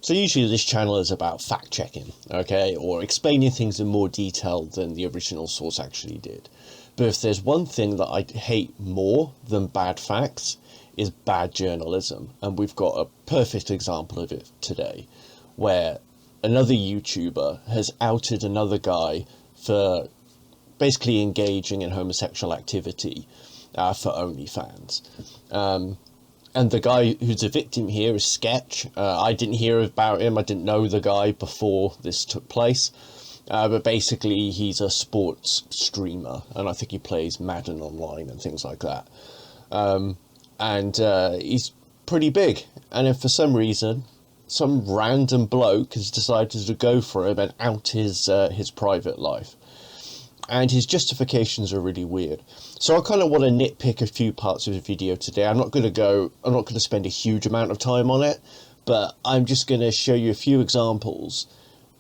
So usually this channel is about fact-checking, okay, or explaining things in more detail than the original source actually did. But if there's one thing that I hate more than bad facts, is bad journalism. And we've got a perfect example of it today, where another YouTuber has outed another guy for basically engaging in homosexual activity for OnlyFans. And the guy who's a victim here is Sketch. I didn't hear about him. I didn't know the guy before this took place. But basically, he's a sports streamer. And I think he plays Madden online and things like that. And he's pretty big. And if for some reason, some random bloke has decided to go for him and out his private life. And his justifications are really weird. So I kind of want to nitpick a few parts of the video today. I'm not going to spend a huge amount of time on it, but I'm just going to show you a few examples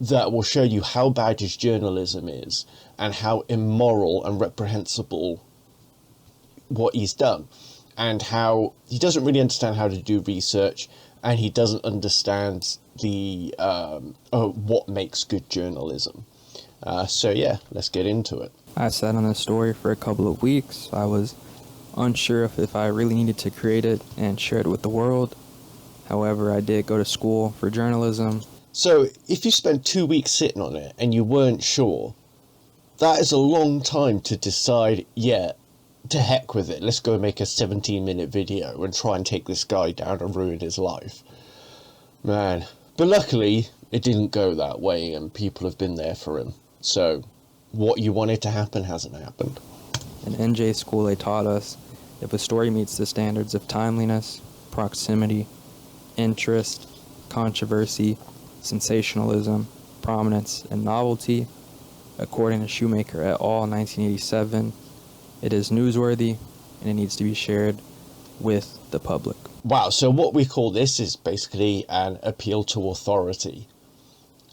that will show you how bad his journalism is and how immoral and reprehensible what he's done, and how he doesn't really understand how to do research, and he doesn't understand the what makes good journalism. So yeah, let's get into it. I sat on this story for a couple of weeks. I was unsure if I really needed to create it and share it with the world. However, I did go to school for journalism. So if you spent 2 weeks sitting on it and you weren't sure, that is a long time to decide, yeah, to heck with it. Let's go make a 17-minute video and try and take this guy down and ruin his life. Man. But luckily, it didn't go that way and people have been there for him. So what you wanted to happen hasn't happened. In NJ school, they taught us if a story meets the standards of timeliness, proximity, interest, controversy, sensationalism, prominence, and novelty, according to Shoemaker et al. 1987, it is newsworthy and it needs to be shared with the public. Wow, so what we call this is basically an appeal to authority.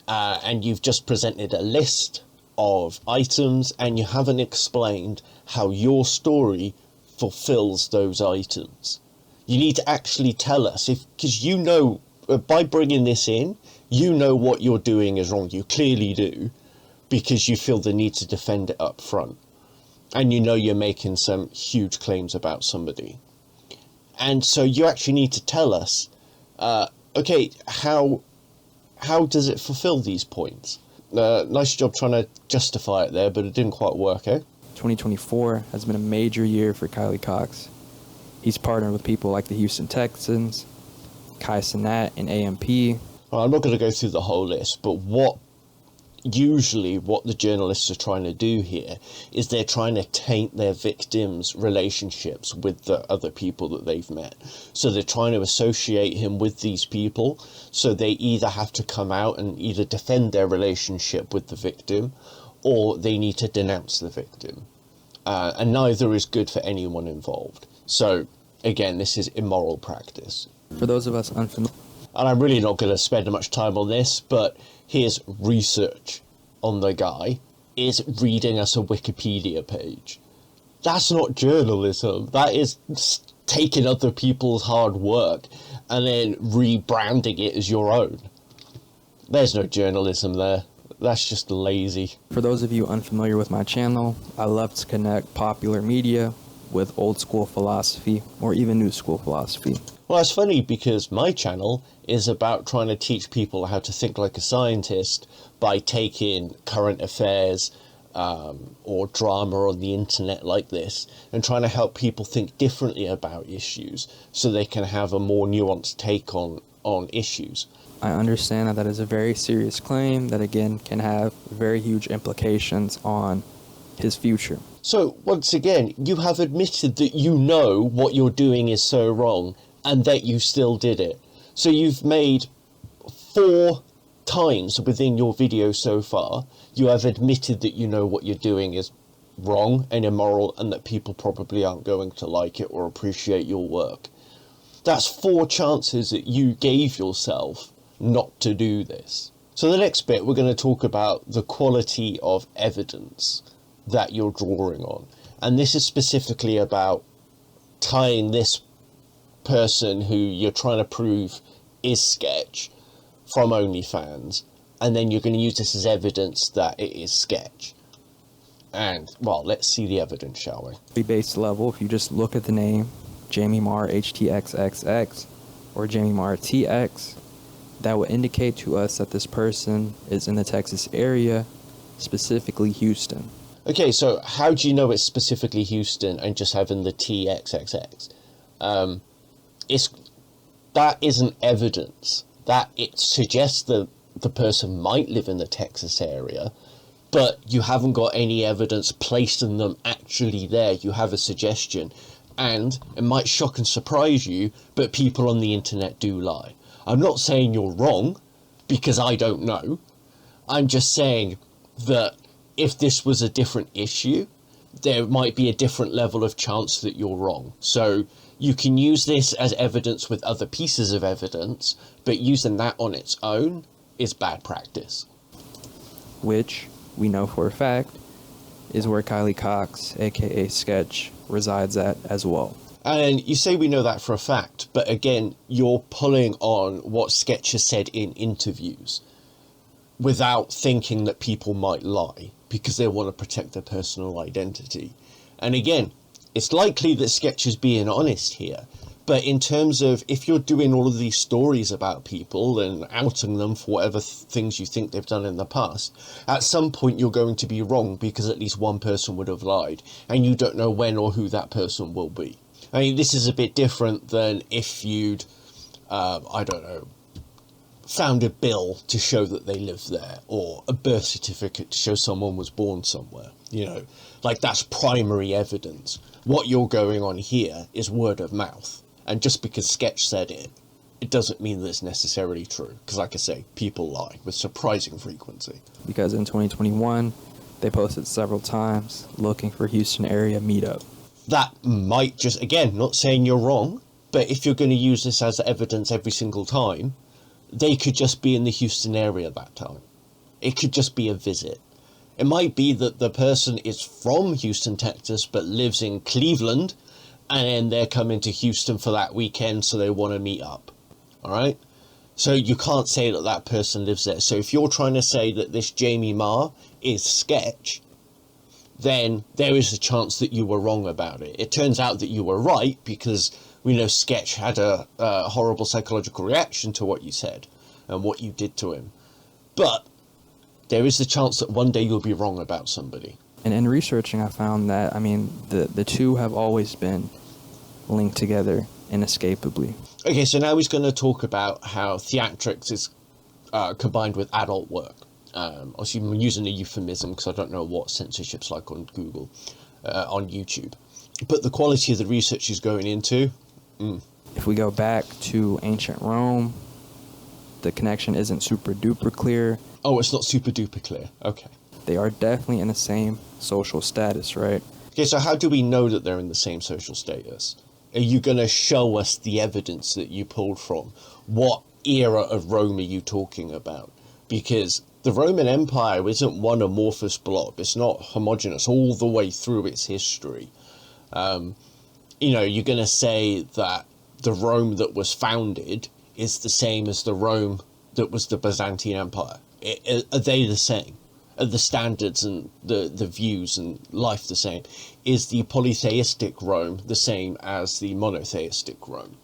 And you've just presented a list of items and you haven't explained how your story fulfills those items. You need to actually tell us, because you know, by bringing this in, you know what you're doing is wrong. You clearly do, because you feel the need to defend it up front. And you know you're making some huge claims about somebody. And so you actually need to tell us, okay, how does it fulfill these points? Nice job trying to justify it there, but it didn't quite work, eh? 2024 has been a major year for Kylie Cox. He's partnered with people like the Houston Texans, Kai Cenat, and AMP. Well, I'm not going to go through the whole list, but what the journalists are trying to do here is they're trying to taint their victims' relationships with the other people that they've met. So they're trying to associate him with these people, so they either have to come out and either defend their relationship with the victim, or they need to denounce the victim. And neither is good for anyone involved. So again, this is immoral practice. For those of us unfamiliar, and I'm really not going to spend much time on this, but here's research on the guy, is reading us a Wikipedia page. That's not journalism. That is taking other people's hard work and then rebranding it as your own. There's no journalism there. That's just lazy. For those of you unfamiliar with my channel, I love to connect popular media with old school philosophy or even new school philosophy. Well, it's funny because my channel is about trying to teach people how to think like a scientist by taking current affairs or drama on the internet like this and trying to help people think differently about issues so they can have a more nuanced take on issues. I understand that is a very serious claim that again can have very huge implications on his future. So once again, you have admitted that you know what you're doing is so wrong and that you still did it. So you've made 4 times within your video so far, you have admitted that you know what you're doing is wrong and immoral and that people probably aren't going to like it or appreciate your work. That's 4 chances that you gave yourself not to do this. So the next bit, we're going to talk about the quality of evidence that you're drawing on. And this is specifically about tying this person who you're trying to prove is Sketch from OnlyFans, and then you're going to use this as evidence that it is sketch. And, well, let's see the evidence, shall we? Base level, if you just look at the name, Jamie Marr HTXXX, or Jamie Marr TX, that will indicate to us that this person is in the Texas area, specifically Houston. Okay, so how do you know it's specifically Houston and just having the TXXX? That isn't evidence. That it suggests that the person might live in the Texas area, but you haven't got any evidence placing them actually there. You have a suggestion, and it might shock and surprise you, but people on the internet do lie. I'm not saying you're wrong, because I don't know. I'm just saying that if this was a different issue, there might be a different level of chance that you're wrong. So you can use this as evidence with other pieces of evidence, but using that on its own is bad practice. Which, we know for a fact, is where Kylie Cox, aka Sketch, resides at as well. And you say we know that for a fact, but again, you're pulling on what Sketch has said in interviews without thinking that people might lie because they want to protect their personal identity. And again, it's likely that Sketch is being honest here, but in terms of if you're doing all of these stories about people and outing them for whatever things you think they've done in the past, at some point you're going to be wrong because at least one person would have lied, and you don't know when or who that person will be. I mean, this is a bit different than if you'd, found a bill to show that they live there, or a birth certificate to show someone was born somewhere. You know, like that's primary evidence. What you're going on here is word of mouth. And just because Sketch said it, it doesn't mean that it's necessarily true. Because like I say, people lie with surprising frequency. Because in 2021, they posted several times looking for Houston area meetup. That might just, again, not saying you're wrong, but if you're going to use this as evidence every single time, they could just be in the Houston area that time. It could just be a visit. It might be that the person is from Houston, Texas, but lives in Cleveland, and then they're coming to Houston for that weekend, so they want to meet up. All right? So you can't say that that person lives there. So if you're trying to say that this Jamie Marr is Sketch, then there is a chance that you were wrong about it. It turns out that you were right, because we know Sketch had a horrible psychological reaction to what you said and what you did to him. But there is a chance that one day you'll be wrong about somebody. And in researching, I found that, the two have always been linked together inescapably. Okay, so now he's going to talk about how theatrics is combined with adult work. Obviously, I'm using a euphemism because I don't know what censorship's like on Google, on YouTube. But the quality of the research he's going into... If we go back to ancient Rome, the connection isn't super duper clear. Oh, it's not super duper clear. Okay. They are definitely in the same social status, right? Okay, so how do we know that they're in the same social status? Are you going to show us the evidence that you pulled from? What era of Rome are you talking about? Because the Roman Empire isn't one amorphous blob. It's not homogeneous all the way through its history. You're going to say that the Rome that was founded is the same as the Rome that was the Byzantine Empire. Are they the same? Are the standards and the views and life the same? Is the polytheistic Rome the same as the monotheistic Rome?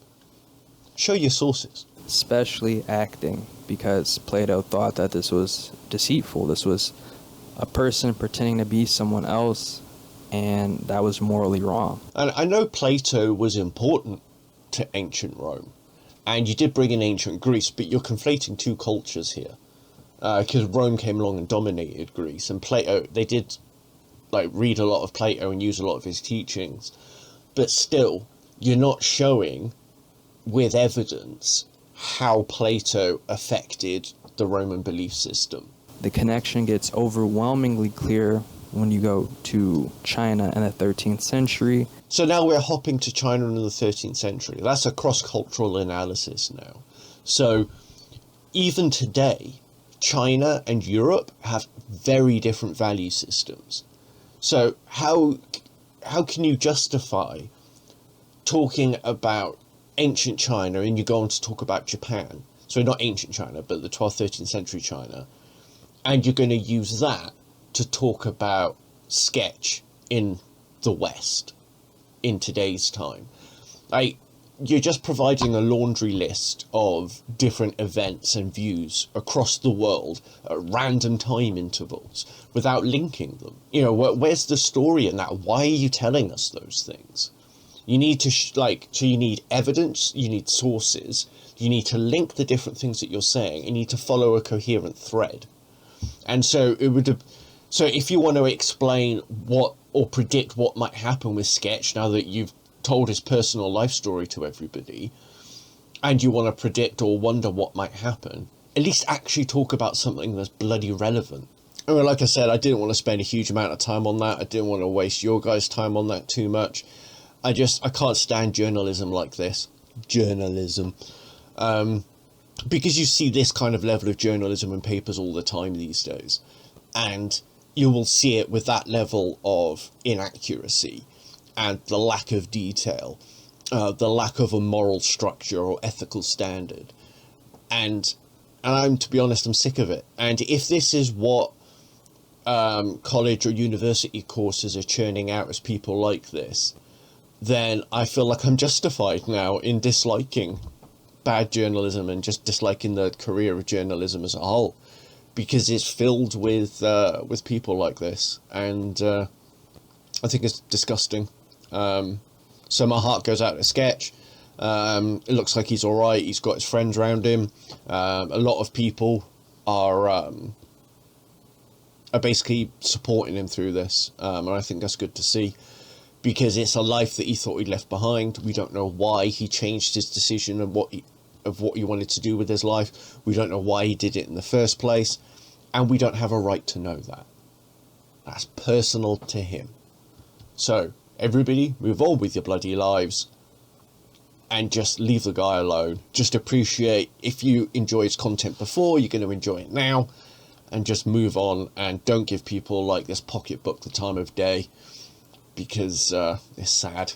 Show your sources. Especially acting, because Plato thought that this was deceitful. This was a person pretending to be someone else, and that was morally wrong. And I know Plato was important to ancient Rome, and you did bring in ancient Greece, but you're conflating two cultures here. Because Rome came along and dominated Greece, and Plato, they did read a lot of Plato and use a lot of his teachings, but still, you're not showing with evidence how Plato affected the Roman belief system. The connection gets overwhelmingly clear when you go to China in the 13th century. So now we're hopping to China in the 13th century. That's a cross-cultural analysis now. So even today, China and Europe have very different value systems. So how can you justify talking about ancient China and you go on to talk about Japan? so not ancient China, but the 12th, 13th century China, and you're going to use that to talk about sketch in the West in today's time. You're just providing a laundry list of different events and views across the world at random time intervals without linking them. You know, where's the story in that? Why are you telling us those things? You need to so you need evidence, you need sources, you need to link the different things that you're saying, you need to follow a coherent thread. And so so if you want to explain what or predict what might happen with sketch now that you've told his personal life story to everybody, and you want to predict or wonder what might happen, at least actually talk about something that's bloody relevant. I mean, like I said, I didn't want to spend a huge amount of time on that. I didn't want to waste your guys' time on that too much. I can't stand journalism like this. Journalism. Because you see this kind of level of journalism in papers all the time these days. And you will see it with that level of inaccuracy and the lack of detail, the lack of a moral structure or ethical standard. And I'm, to be honest, I'm sick of it. And if this is what college or university courses are churning out as people like this, then I feel like I'm justified now in disliking bad journalism and just disliking the career of journalism as a whole, because it's filled with people like this, and I think it's disgusting. So my heart goes out to Sketch. It looks like he's all right. He's got his friends around him. A lot of people are basically supporting him through this, and I think that's good to see, because it's a life that he thought he'd left behind. We don't know why he changed his decision of what he wanted to do with his life. We don't know why he did it in the first place, and we don't have a right to know that. That's personal to him. So everybody, move on with your bloody lives and just leave the guy alone. Just appreciate, if you enjoyed his content before, you're going to enjoy it now, and just move on, and don't give people like this Pocketbook the time of day, because it's sad.